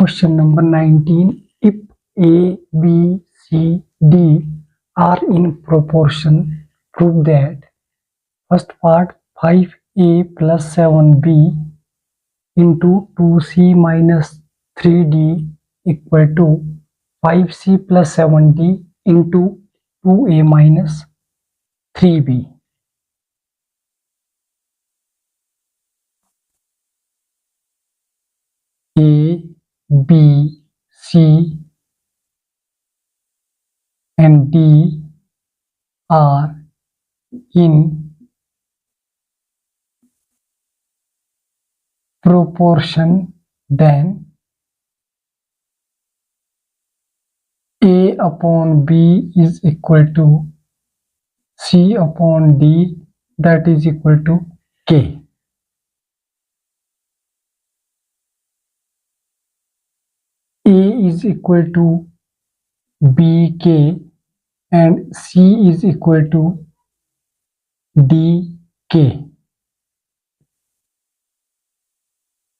Question number 19. If A, B, C, D are in proportion, prove that first part 5A plus 7B into 2C minus 3D equal to 5C plus 7D into 2A minus 3B. A, B, C and D are in proportion, then A upon B is equal to C upon D, that is equal to K. A is equal to BK and C is equal to DK.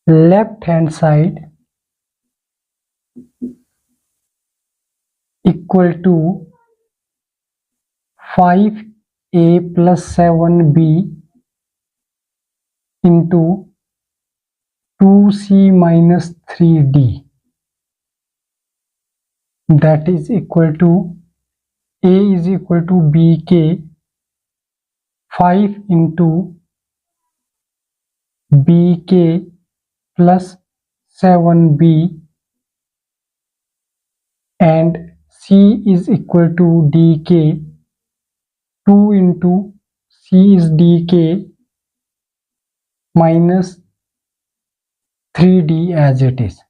Left hand side equal to 5A plus 7B into 2C minus 3D, that is equal to A is equal to BK, 5 into BK plus 7B, and C is equal to DK, 2 into C is DK minus 3D as it is,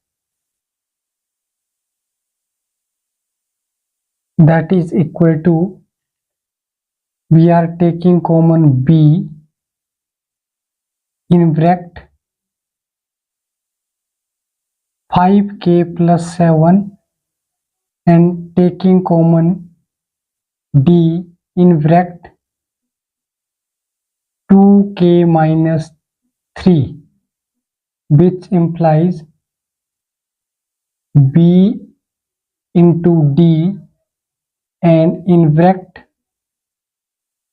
that is equal to, we are taking common B, in bracket 5K plus 7 and taking common D, in bracket 2K minus 3, which implies B into D, and in bracket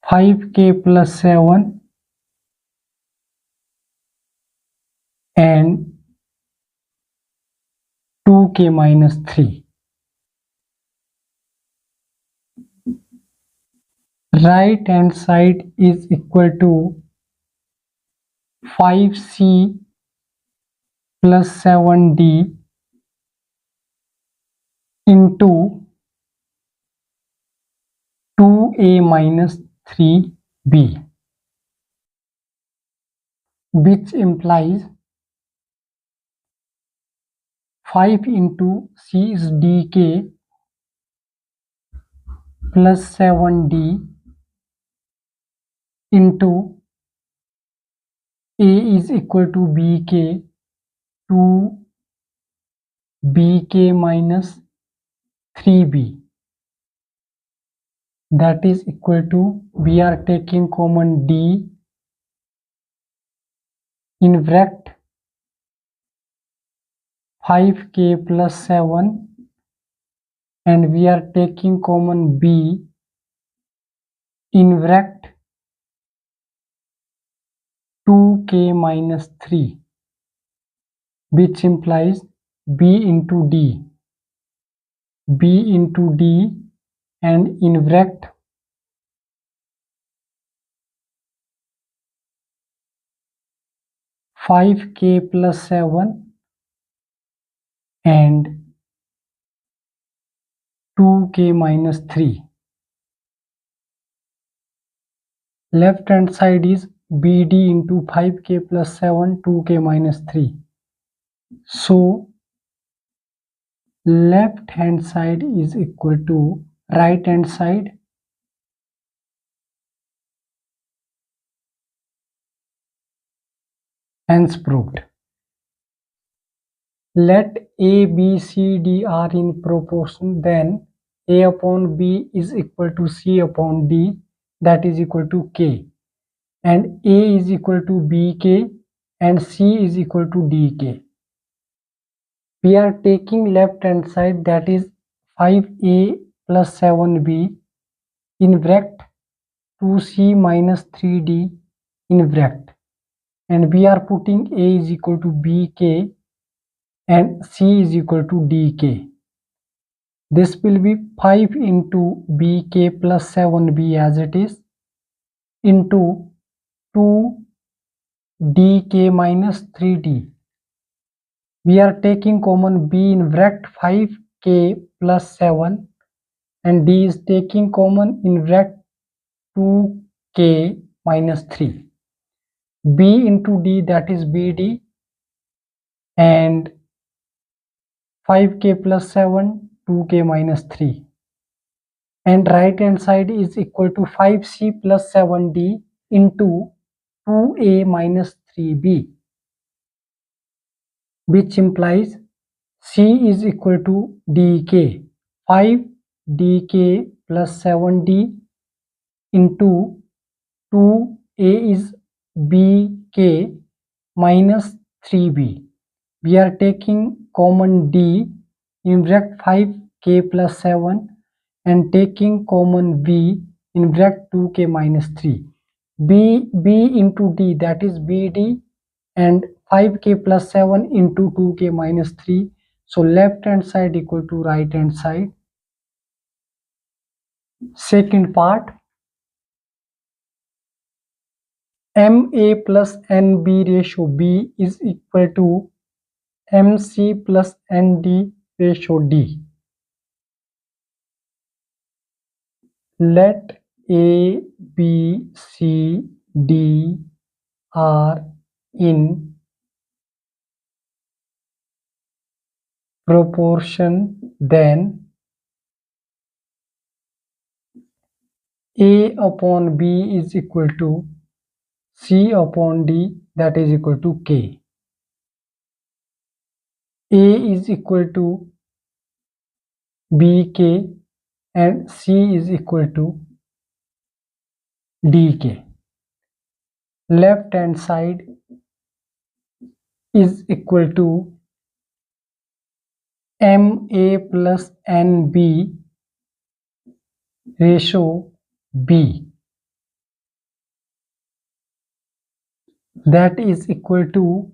5K plus 7 and 2K minus 3. Right hand side is equal to 5C plus 7D into 2A minus 3B, which implies 5 into C is DK plus 7D into A is equal to BK, 2 BK minus 3B, that is equal to, we are taking common D, in bracket 5K plus 7 and we are taking common B, in bracket 2K minus 3, which implies B into D, and in bracket 5K plus 7 and 2K minus 3. Left hand side is BD into 5K plus 7, 2K minus 3. So left hand side is equal to right hand side, hence proved. Let A, B, C, D are in proportion, then A upon B is equal to C upon D, that is equal to K, and A is equal to BK and C is equal to DK. We are taking left hand side, that is 5a plus 7b in bracket 2c minus 3d in bracket, and we are putting a is equal to bk and c is equal to dk. This will be 5 into bk plus 7b as it is into 2dk minus 3d. We are taking common b in bracket 5k plus 7 and d is taking common in bracket 2k minus 3. b into d, that is bd, and 5k plus 7 2k minus 3, and right hand side is equal to 5c plus 7d into 2a minus 3b, which implies c is equal to dk. 5 dk plus 7d into 2a is bk minus 3b. We are taking common d in bracket 5k plus 7 and taking common b in bracket 2k minus 3. b into d, that is bd, and 5k plus 7 into 2k minus 3. So left hand side equal to right hand side. Second part, ma plus nb ratio b is equal to mc plus nd ratio d. Let a, b, c, d are in proportion, then a upon b is equal to c upon d, that is equal to k. a is equal to bk and c is equal to dk. Left hand side is equal to ma plus nb ratio b, that is equal to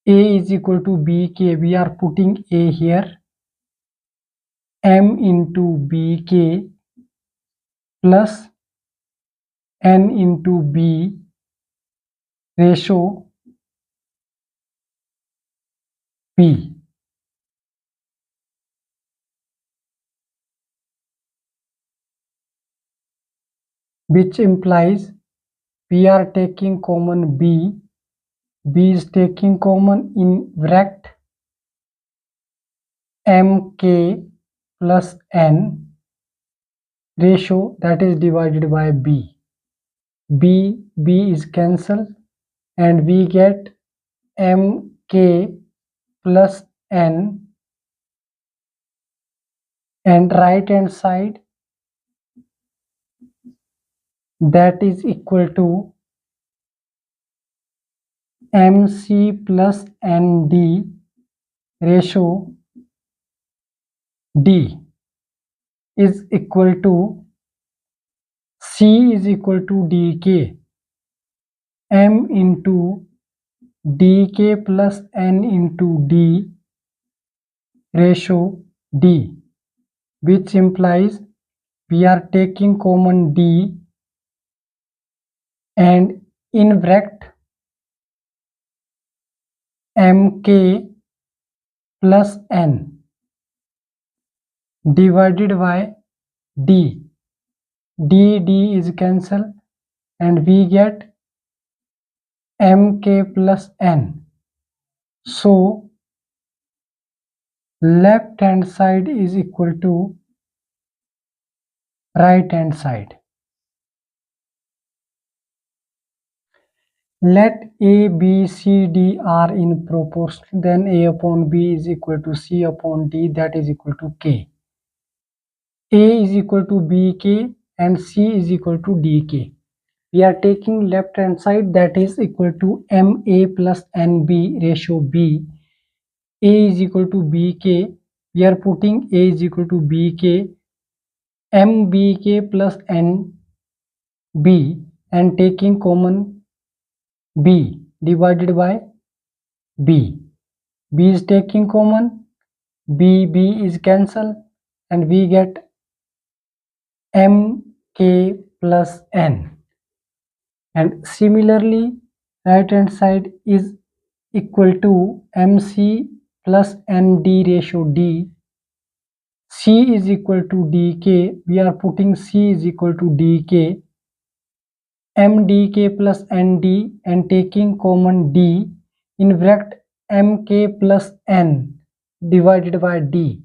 a is equal to bk. We are putting a here, m into bk plus n into b ratio b, which implies we are taking common b is taking common in bracket mk plus n ratio, that is divided by b. b is cancelled and we get mk plus n, and right hand side, that is equal to mc plus nd ratio d is equal to c is equal to dk, m into dk plus n into d ratio d, which implies we are taking common d and in bracket mk plus n divided by d. d is cancelled and we get mk plus n. So left hand side is equal to right hand side. Let a, b, c, d are in proportion, then a upon b is equal to c upon d, that is equal to k. a is equal to bk and c is equal to dk. We are taking left hand side, that is equal to ma plus nb ratio b A is equal to bk. We are putting A is equal to bk, mbk plus nb, and taking common b divided by b. B is taking common, b is cancelled, and we get mk plus n. And similarly, right hand side is equal to mc plus nd ratio d. C is equal to dk. We are putting C is equal to dk, mdk plus nd, and taking common d in bracket mk plus n divided by d.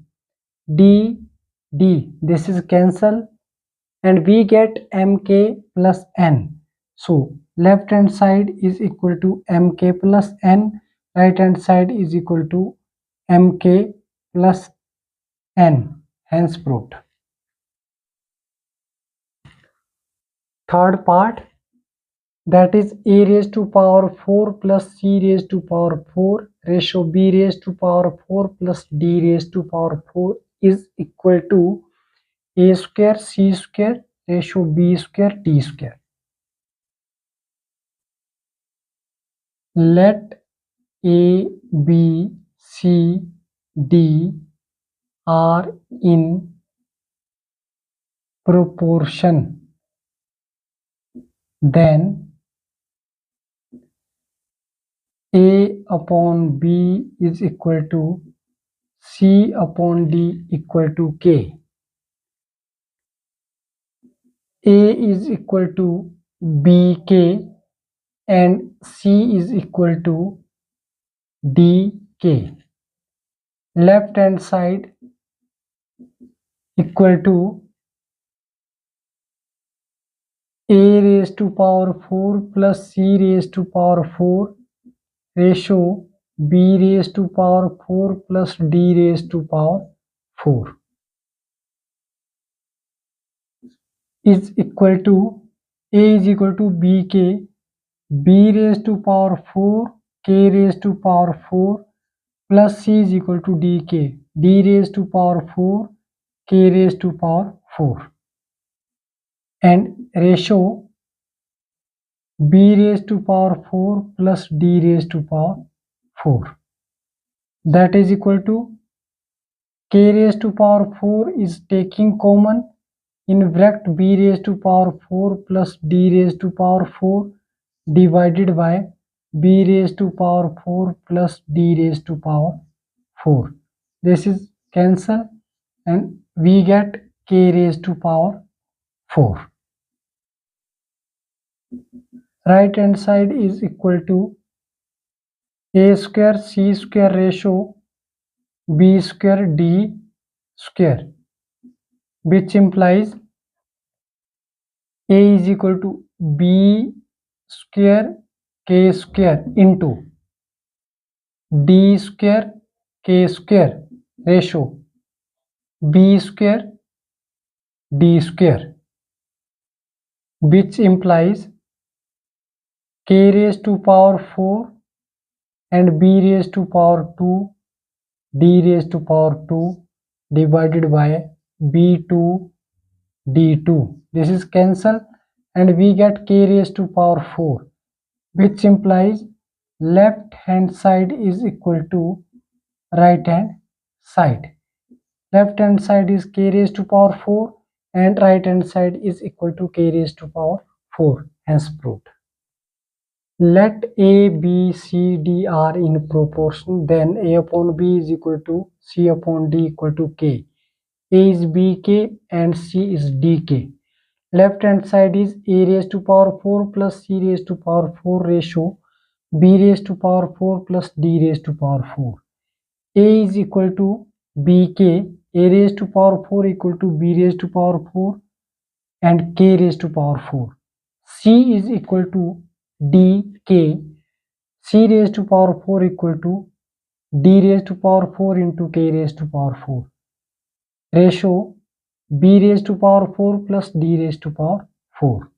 This is cancel, and we get mk plus n. So left hand side is equal to mk plus n, right hand side is equal to mk plus n, hence proved. Third part, that is a raised to power 4 plus c raised to power 4 ratio b raised to power 4 plus d raised to power 4 is equal to a square c square ratio b square d square. Let a, b, c, d are in proportion, then a upon b is equal to c upon d equal to k. A is equal to bk and c is equal to dk. Left hand side equal to a raised to power 4 plus c raised to power 4 ratio b raised to power 4 plus d raised to power 4 is equal to a is equal to bk, b raised to power 4, k raised to power 4 plus c is equal to dk, d raised to power 4, k raised to power 4, and ratio b raised to power 4 plus d raised to power 4, that is equal to k raised to power 4 is taking common in bracket b raised to power 4 plus d raised to power 4 divided by b raised to power 4 plus d raised to power 4. This is cancel, and we get k raised to power 4. Right hand side is equal to a square c square ratio b square d square, which implies a is equal to b square k square into d square k square ratio b square d square, which implies k raised to power 4 and b raised to power 2 d raised to power 2 divided by b2 d2. This is cancel, and we get k raised to power 4, which implies left hand side is equal to right hand side. Left hand side is k raised to power 4 and right hand side is equal to k raised to power 4, hence proved. Let a, b, c, d are in proportion, then a upon b is equal to c upon d equal to k. A is bk and c is dk. Left hand side is a raised to power 4 plus c raised to power 4 ratio b raised to power 4 plus d raised to power 4. A is equal to bk, a raised to power 4 equal to b raised to power 4 and k raised to power 4. C is equal to dk, c raised to power 4 equal to d raised to power 4 into k raised to power 4 ratio b raised to power 4 plus d raised to power 4.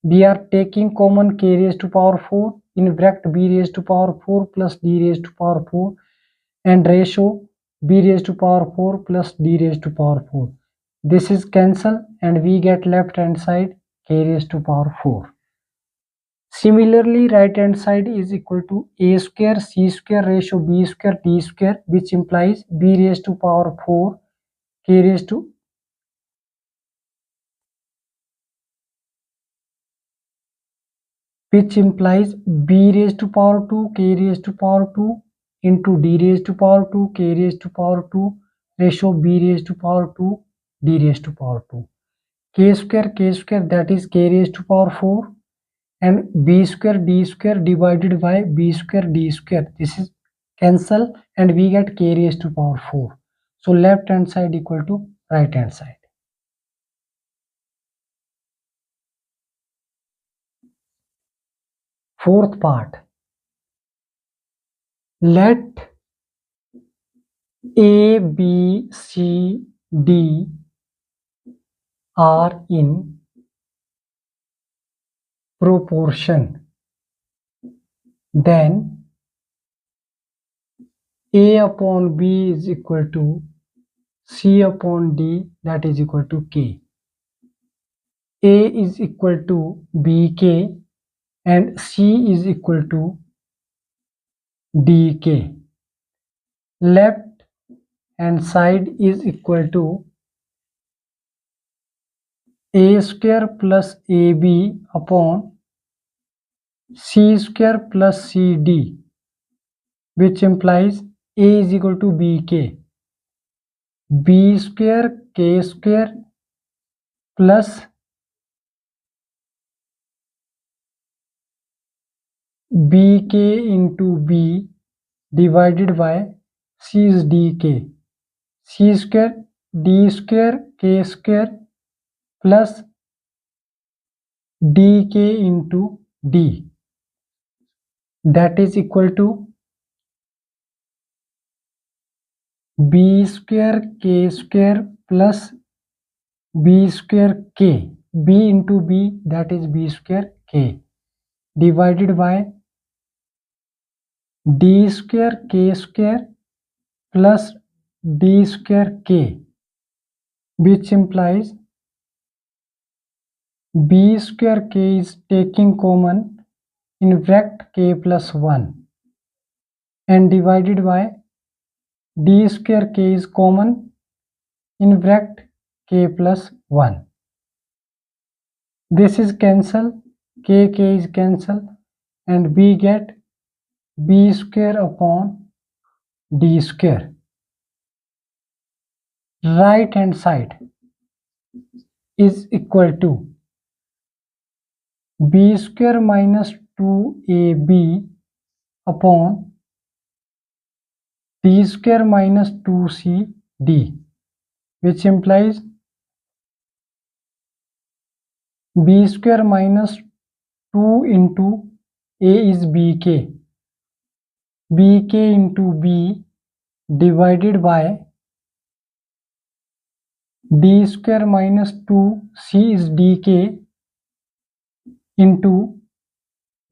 We are taking common k raised to power 4 in bracket b raised to power 4 plus d raised to power 4, and ratio b raised to power 4 plus d raised to power 4. This is cancel and we get left hand side k raised to power 4. Similarly, right hand side is equal to a square c square ratio b square d square, which implies b raised to power 4 k raised to which implies b raised to power 2 k raised to power 2 into d raised to power 2 k raised to power 2 ratio b raised to power 2 d raised to power 2 k square that is k raised to power 4 and b square d square divided by b square d square. This is cancel and we get k raised to power 4. So left hand side equal to right hand side. Fourth part. Let A, B, C, D are in proportion, then A upon B is equal to C upon D, that is equal to K. A is equal to BK and C is equal to DK. Left hand side is equal to A square plus AB upon C square plus CD, which implies A is equal to BK. B square K square plus BK into B divided by C is DK. C square D square K square plus DK into D, that is equal to B square K square plus B square K, B into B, that is B square K, divided by D square K square plus D square K, which implies B square K is taking common in bracket K plus 1 and divided by D square K is common in bracket K plus 1. This is cancel, K is cancel and we get B square upon D square. Right hand side is equal to B square minus 2AB upon D square minus 2CD, which implies B square minus 2 into A is BK, BK into B divided by D square minus 2C is DK into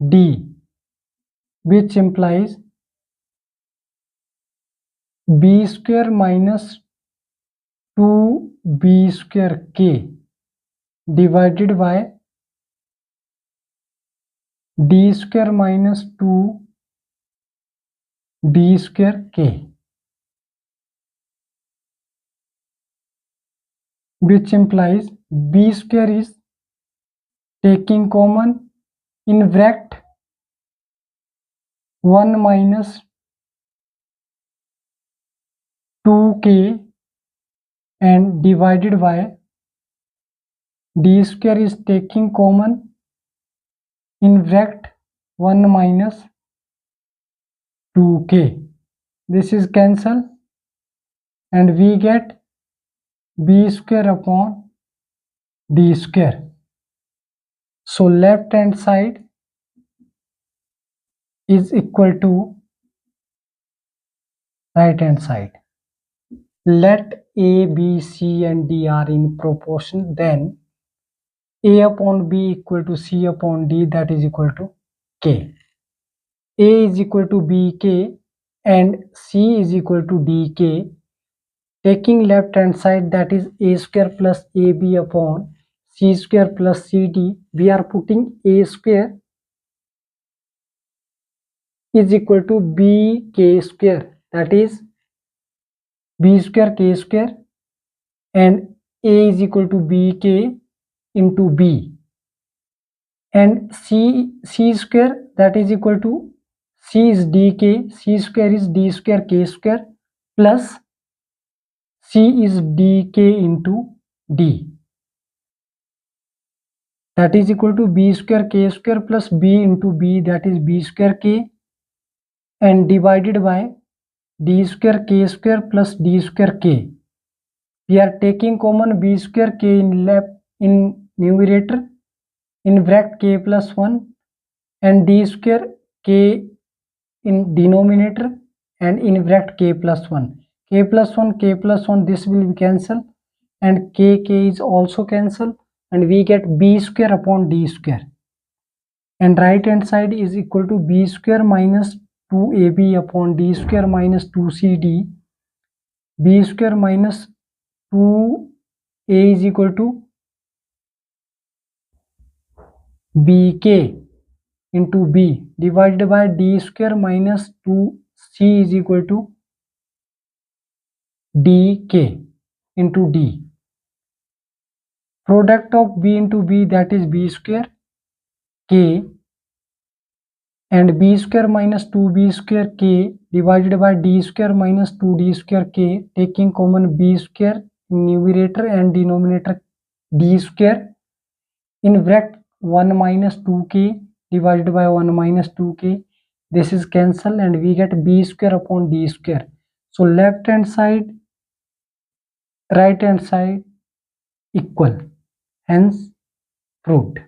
D, which implies B square minus 2B square K divided by D square minus 2D square K, which implies B square is taking common in bracket 1 minus 2K and divided by D square is taking common in bracket 1 minus 2K. This is cancel and we get B square upon D square. So left hand side is equal to right hand side. Let A, B, C and D are in proportion, then A upon B equal to C upon D, that is equal to K. A is equal to BK and c is equal to dk. Taking left hand side, that is a square plus ab upon c square plus cd, we are putting a square is equal to bk square, that is b square k square, and a is equal to bk into b, and c square, that is equal to c is dk, c square is d square k square, plus c is dk into d, that is equal to b square k square plus b into b, that is b square k, and divided by d square k square plus d square k. We are taking common b square k in numerator, in bracket k plus 1, and d square k in denominator, and in bracket k plus 1. K plus 1, k plus 1, this will be cancel, and k is also cancel, and we get b square upon d square. And right hand side is equal to b square minus 2ab upon d square minus 2cd. B square minus 2a is equal to bk into b, divided by d square minus 2c is equal to dk into d. Product of b into b, that is b square k, and b square minus 2b square k divided by d square minus 2d square k, taking common b square in numerator and denominator d square, in bracket 1 minus 2k divided by 1 minus 2k, this is cancel, and we get b square upon d square. So left hand side, right hand side equal, hence proved.